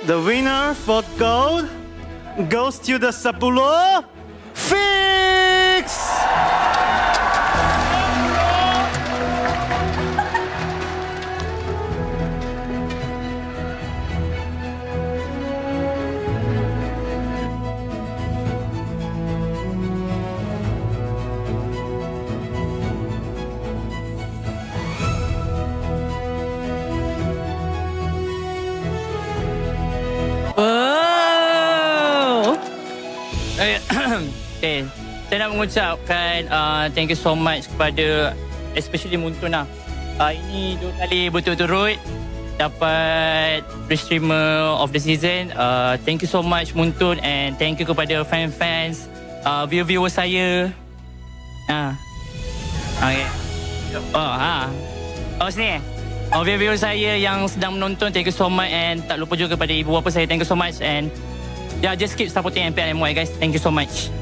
The winner for gold goes to the 10 Fix. Oh. Okay, saya nak mengucapkan thank you so much kepada especially Muntun lah. Ini 2 kali berturut-turut dapat pre-streamer of the season. Thank you so much Muntun, and thank you kepada fans-fans, viewer-viewer saya. Okay. Sini. Viewer-viewer saya yang sedang menonton, thank you so much, and tak lupa juga kepada ibu bapa saya, thank you so much, and just keep supporting MPL MY guys. Thank you so much.